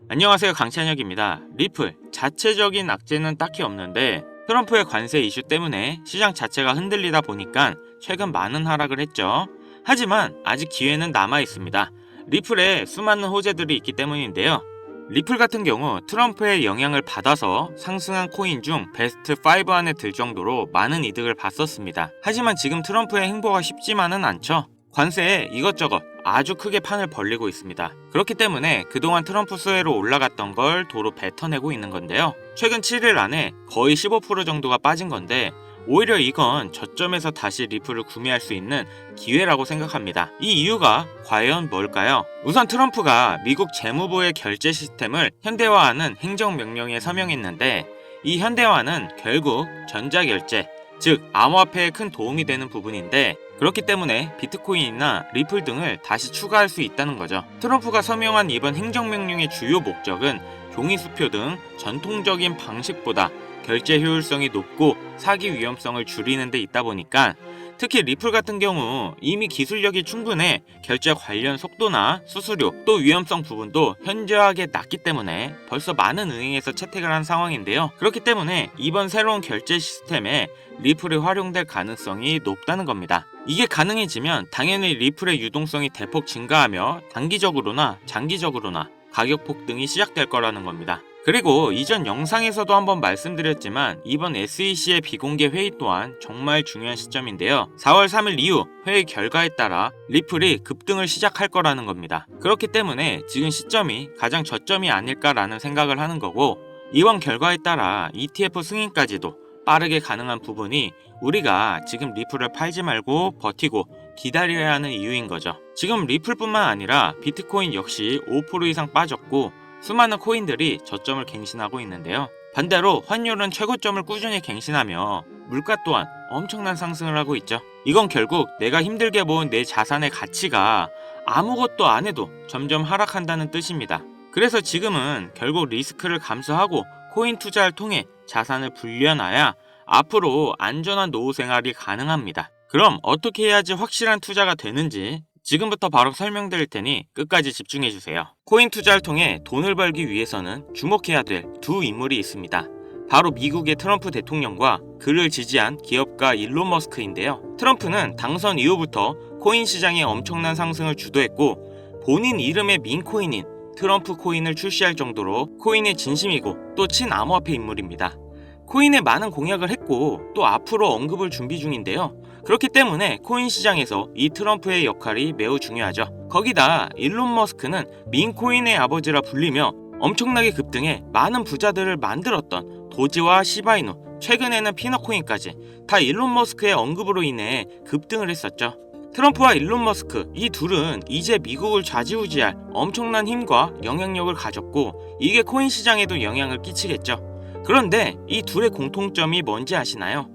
안녕하세요, 강찬혁입니다. 리플 자체적인 악재는 딱히 없는데 트럼프의 관세 이슈 때문에 시장 자체가 흔들리다 보니까 최근 많은 하락을 했죠. 하지만 아직 기회는 남아 있습니다. 리플에 수많은 호재들이 있기 때문인데요. 리플 같은 경우 트럼프의 영향을 받아서 상승한 코인 중 베스트 5 안에 들 정도로 많은 이득을 봤었습니다. 하지만 지금 트럼프의 행보가 쉽지만은 않죠. 관세에 이것저것 아주 크게 판을 벌리고 있습니다. 그렇기 때문에 그동안 트럼프 수혜로 올라갔던 걸 도로 뱉어내고 있는 건데요. 최근 7일 안에 거의 15% 정도가 빠진 건데 오히려 이건 저점에서 다시 리플을 구매할 수 있는 기회라고 생각합니다. 이 이유가 과연 뭘까요? 우선 트럼프가 미국 재무부의 결제 시스템을 현대화하는 행정명령에 서명했는데 이 현대화는 결국 전자결제, 즉 암호화폐에 큰 도움이 되는 부분인데 그렇기 때문에 비트코인이나 리플 등을 다시 추가할 수 있다는 거죠. 트럼프가 서명한 이번 행정명령의 주요 목적은 종이수표 등 전통적인 방식보다 결제 효율성이 높고 사기 위험성을 줄이는 데 있다 보니까 특히 리플 같은 경우 이미 기술력이 충분해 결제 관련 속도나 수수료 또 위험성 부분도 현저하게 낮기 때문에 벌써 많은 은행에서 채택을 한 상황인데요. 그렇기 때문에 이번 새로운 결제 시스템에 리플이 활용될 가능성이 높다는 겁니다. 이게 가능해지면 당연히 리플의 유동성이 대폭 증가하며 단기적으로나 장기적으로나 가격 폭등이 시작될 거라는 겁니다. 그리고 이전 영상에서도 한번 말씀드렸지만 이번 SEC의 비공개 회의 또한 정말 중요한 시점인데요. 4월 3일 이후 회의 결과에 따라 리플이 급등을 시작할 거라는 겁니다. 그렇기 때문에 지금 시점이 가장 저점이 아닐까라는 생각을 하는 거고 이번 결과에 따라 ETF 승인까지도 빠르게 가능한 부분이 우리가 지금 리플을 팔지 말고 버티고 기다려야 하는 이유인 거죠. 지금 리플뿐만 아니라 비트코인 역시 5% 이상 빠졌고 수많은 코인들이 저점을 갱신하고 있는데요. 반대로 환율은 최고점을 꾸준히 갱신하며 물가 또한 엄청난 상승을 하고 있죠. 이건 결국 내가 힘들게 모은 내 자산의 가치가 아무것도 안 해도 점점 하락한다는 뜻입니다. 그래서 지금은 결국 리스크를 감수하고 코인 투자를 통해 자산을 불려놔야 앞으로 안전한 노후 생활이 가능합니다. 그럼 어떻게 해야지 확실한 투자가 되는지 지금부터 바로 설명드릴 테니 끝까지 집중해주세요. 코인 투자를 통해 돈을 벌기 위해서는 주목해야 될 두 인물이 있습니다. 바로 미국의 트럼프 대통령과 그를 지지한 기업가 일론 머스크인데요. 트럼프는 당선 이후부터 코인 시장의 엄청난 상승을 주도했고 본인 이름의 민코인인 트럼프 코인을 출시할 정도로 코인의 진심이고 또 친암호화폐 인물입니다. 코인에 많은 공약을 했고 또 앞으로 언급을 준비 중인데요. 그렇기 때문에 코인 시장에서 이 트럼프의 역할이 매우 중요하죠. 거기다 일론 머스크는 민코인의 아버지라 불리며 엄청나게 급등해 많은 부자들을 만들었던 도지와 시바이누, 최근에는 피너코인까지 다 일론 머스크의 언급으로 인해 급등을 했었죠. 트럼프와 일론 머스크 이 둘은 이제 미국을 좌지우지할 엄청난 힘과 영향력을 가졌고 이게 코인 시장에도 영향을 끼치겠죠. 그런데 이 둘의 공통점이 뭔지 아시나요?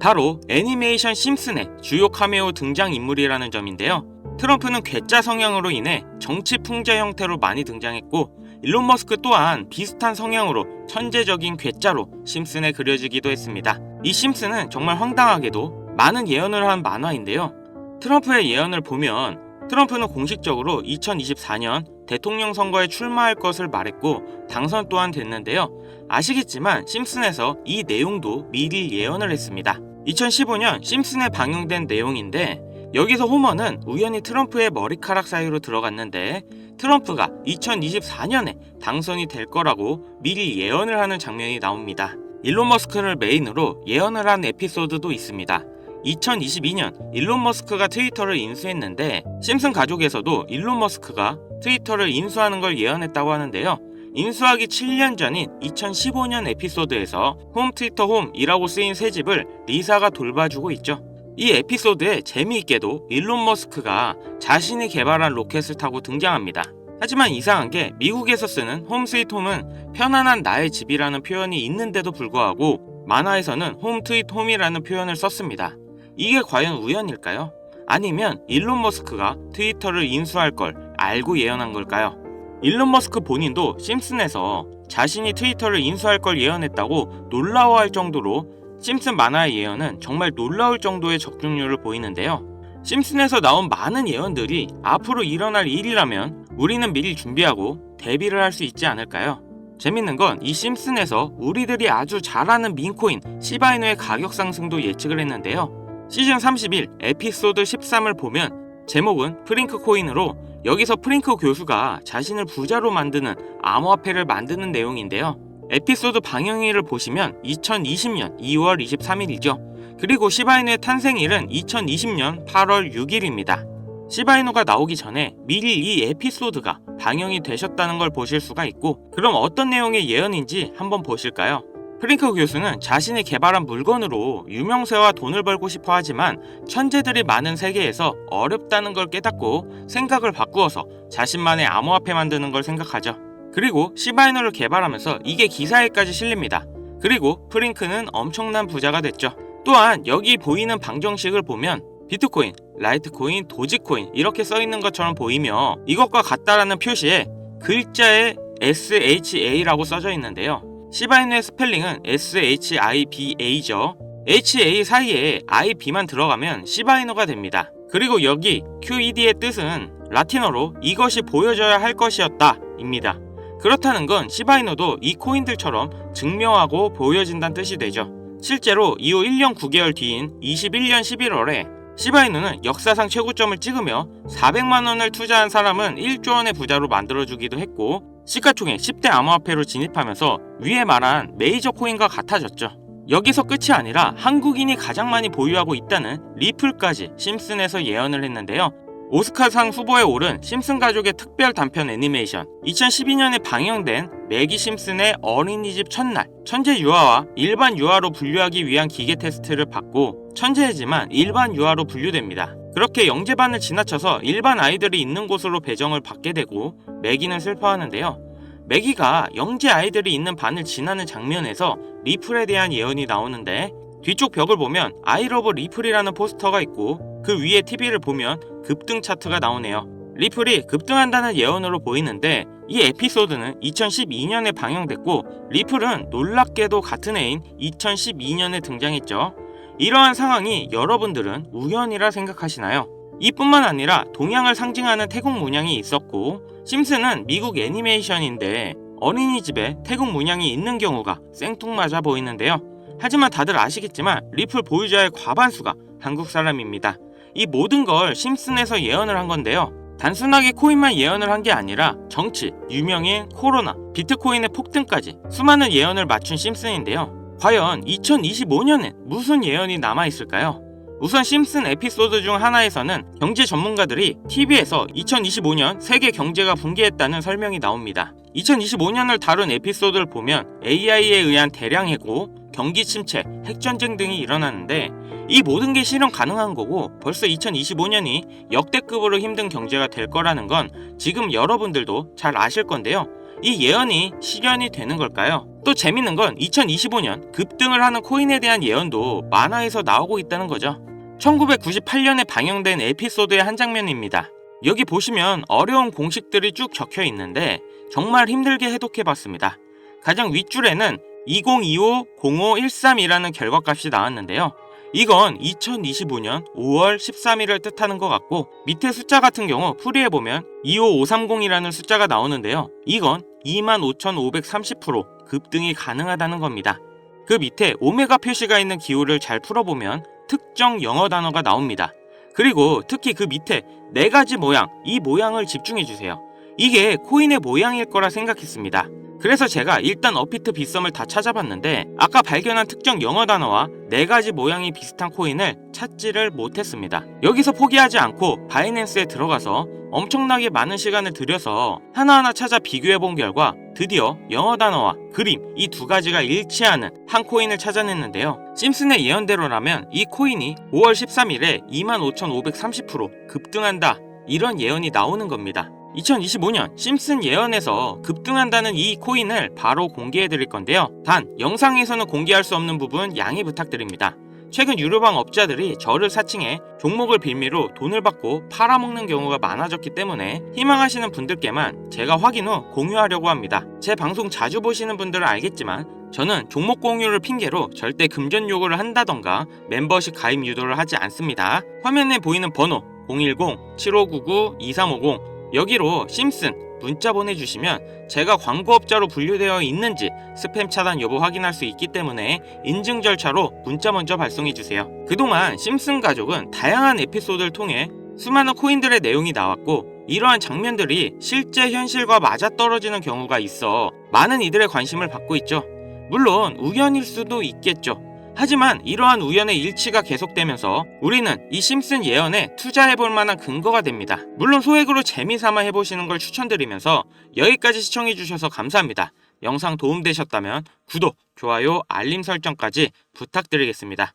바로 애니메이션 심슨의 주요 카메오 등장인물이라는 점인데요. 트럼프는 괴짜 성향으로 인해 정치 풍자 형태로 많이 등장했고 일론 머스크 또한 비슷한 성향으로 천재적인 괴짜로 심슨에 그려지기도 했습니다. 이 심슨은 정말 황당하게도 많은 예언을 한 만화인데요. 트럼프의 예언을 보면 트럼프는 공식적으로 2024년 대통령 선거에 출마할 것을 말했고 당선 또한 됐는데요. 아시겠지만 심슨에서 이 내용도 미리 예언을 했습니다. 2015년 심슨에 방영된 내용인데 여기서 호머는 우연히 트럼프의 머리카락 사이로 들어갔는데 트럼프가 2024년에 당선이 될 거라고 미리 예언을 하는 장면이 나옵니다. 일론 머스크를 메인으로 예언을 한 에피소드도 있습니다. 2022년 일론 머스크가 트위터를 인수했는데 심슨 가족에서도 일론 머스크가 트위터를 인수하는 걸 예언했다고 하는데요. 인수하기 7년 전인 2015년 에피소드에서 홈 트위터 홈이라고 쓰인 새 집을 리사가 돌봐주고 있죠. 이 에피소드에 재미있게도 일론 머스크가 자신이 개발한 로켓을 타고 등장합니다. 하지만 이상한 게 미국에서 쓰는 홈 스위트 홈은 편안한 나의 집이라는 표현이 있는데도 불구하고 만화에서는 홈 트윗 홈이라는 표현을 썼습니다. 이게 과연 우연일까요? 아니면 일론 머스크가 트위터를 인수할 걸 알고 예언한 걸까요? 일론 머스크 본인도 심슨에서 자신이 트위터를 인수할 걸 예언했다고 놀라워할 정도로 심슨 만화의 예언은 정말 놀라울 정도의 적중률을 보이는데요. 심슨에서 나온 많은 예언들이 앞으로 일어날 일이라면 우리는 미리 준비하고 대비를 할 수 있지 않을까요? 재밌는 건 이 심슨에서 우리들이 아주 잘 아는 밈코인 시바이누의 가격 상승도 예측을 했는데요. 시즌 31 에피소드 13을 보면 제목은 프링크 코인으로 여기서 프링크 교수가 자신을 부자로 만드는 암호화폐를 만드는 내용인데요. 에피소드 방영일을 보시면 2020년 2월 23일이죠. 그리고 시바이누의 탄생일은 2020년 8월 6일입니다. 시바이누가 나오기 전에 미리 이 에피소드가 방영이 되셨다는 걸 보실 수가 있고, 그럼 어떤 내용의 예언인지 한번 보실까요? 프링크 교수는 자신이 개발한 물건으로 유명세와 돈을 벌고 싶어 하지만 천재들이 많은 세계에서 어렵다는 걸 깨닫고 생각을 바꾸어서 자신만의 암호화폐 만드는 걸 생각하죠. 그리고 시바이누를 개발하면서 이게 기사에까지 실립니다. 그리고 프링크는 엄청난 부자가 됐죠. 또한 여기 보이는 방정식을 보면 비트코인, 라이트코인, 도지코인 이렇게 써있는 것처럼 보이며 이것과 같다라는 표시에 글자에 SHA라고 써져 있는데요. 시바이누의 스펠링은 SHIBA죠. HA 사이에 IB만 들어가면 시바이누가 됩니다. 그리고 여기 QED의 뜻은 라틴어로 이것이 보여져야 할 것이었다 입니다. 그렇다는 건 시바이누도 이 코인들처럼 증명하고 보여진다는 뜻이 되죠. 실제로 이후 1년 9개월 뒤인 21년 11월에 시바이누는 역사상 최고점을 찍으며 400만원을 투자한 사람은 1조 원의 부자로 만들어주기도 했고, 시가총액 10대 암호화폐로 진입하면서 위에 말한 메이저 코인과 같아졌죠. 여기서 끝이 아니라 한국인이 가장 많이 보유하고 있다는 리플까지 심슨에서 예언을 했는데요. 오스카상 후보에 오른 심슨 가족의 특별 단편 애니메이션, 2012년에 방영된 매기 심슨의 어린이집 첫날, 천재 유아와 일반 유아로 분류하기 위한 기계 테스트를 받고 천재이지만 일반 유아로 분류됩니다. 그렇게 영재반을 지나쳐서 일반 아이들이 있는 곳으로 배정을 받게 되고 매기는 슬퍼하는데요. 매기가 영재 아이들이 있는 반을 지나는 장면에서 리플에 대한 예언이 나오는데, 뒤쪽 벽을 보면 I love 리플이라는 포스터가 있고 그 위에 TV를 보면 급등 차트가 나오네요. 리플이 급등한다는 예언으로 보이는데, 이 에피소드는 2012년에 방영됐고 리플은 놀랍게도 같은 해인 2012년에 등장했죠. 이러한 상황이 여러분들은 우연이라 생각하시나요? 이뿐만 아니라 동양을 상징하는 태국 문양이 있었고, 심슨은 미국 애니메이션인데 어린이집에 태국 문양이 있는 경우가 생뚱맞아 보이는데요. 하지만 다들 아시겠지만 리플 보유자의 과반수가 한국 사람입니다. 이 모든 걸 심슨에서 예언을 한 건데요. 단순하게 코인만 예언을 한 게 아니라 정치, 유명인, 코로나, 비트코인의 폭등까지 수많은 예언을 맞춘 심슨인데요. 과연 2025년엔 무슨 예언이 남아있을까요? 우선 심슨 에피소드 중 하나에서는 경제 전문가들이 TV에서 2025년 세계 경제가 붕괴했다는 설명이 나옵니다. 2025년을 다룬 에피소드를 보면 AI에 의한 대량 해고, 경기 침체, 핵전쟁 등이 일어나는데 이 모든 게 실현 가능한 거고 벌써 2025년이 역대급으로 힘든 경제가 될 거라는 건 지금 여러분들도 잘 아실 건데요. 이 예언이 실현이 되는 걸까요? 또 재밌는 건 2025년 급등을 하는 코인에 대한 예언도 만화에서 나오고 있다는 거죠. 1998년에 방영된 에피소드의 한 장면입니다. 여기 보시면 어려운 공식들이 쭉 적혀 있는데 정말 힘들게 해독해봤습니다. 가장 윗줄에는 2025-0513이라는 결과값이 나왔는데요. 이건 2025년 5월 13일을 뜻하는 것 같고, 밑에 숫자 같은 경우 풀이해보면 25530이라는 숫자가 나오는데요. 이건 25,530% 급등이 가능하다는 겁니다. 그 밑에 오메가 표시가 있는 기호를 잘 풀어보면 특정 영어 단어가 나옵니다. 그리고 특히 그 밑에 4가지 모양, 이 모양을 집중해주세요. 이게 코인의 모양일 거라 생각했습니다. 그래서 제가 일단 업비트 빗썸을 다 찾아봤는데 아까 발견한 특정 영어 단어와 4가지 모양이 비슷한 코인을 찾지를 못했습니다. 여기서 포기하지 않고 바이낸스에 들어가서 엄청나게 많은 시간을 들여서 하나하나 찾아 비교해본 결과 드디어 영어 단어와 그림 이 2가지가 일치하는 한 코인을 찾아냈는데요. 심슨의 예언대로라면 이 코인이 5월 13일에 25,530% 급등한다, 이런 예언이 나오는 겁니다. 2025년 심슨 예언에서 급등한다는 이 코인을 바로 공개해드릴 건데요. 단 영상에서는 공개할 수 없는 부분 양해 부탁드립니다. 최근 유료방 업자들이 저를 사칭해 종목을 빌미로 돈을 받고 팔아먹는 경우가 많아졌기 때문에 희망하시는 분들께만 제가 확인 후 공유하려고 합니다. 제 방송 자주 보시는 분들은 알겠지만 저는 종목 공유를 핑계로 절대 금전 요구를 한다던가 멤버십 가입 유도를 하지 않습니다. 화면에 보이는 번호 010-7599-2350 여기로 심슨 문자 보내주시면 제가 광고업자로 분류되어 있는지 스팸 차단 여부 확인할 수 있기 때문에 인증 절차로 문자 먼저 발송해주세요. 그동안 심슨 가족은 다양한 에피소드를 통해 수많은 코인들의 내용이 나왔고 이러한 장면들이 실제 현실과 맞아떨어지는 경우가 있어 많은 이들의 관심을 받고 있죠. 물론 우연일 수도 있겠죠. 하지만 이러한 우연의 일치가 계속되면서 우리는 이 심슨 예언에 투자해볼 만한 근거가 됩니다. 물론 소액으로 재미삼아 해보시는 걸 추천드리면서 여기까지 시청해주셔서 감사합니다. 영상 도움되셨다면 구독, 좋아요, 알림 설정까지 부탁드리겠습니다.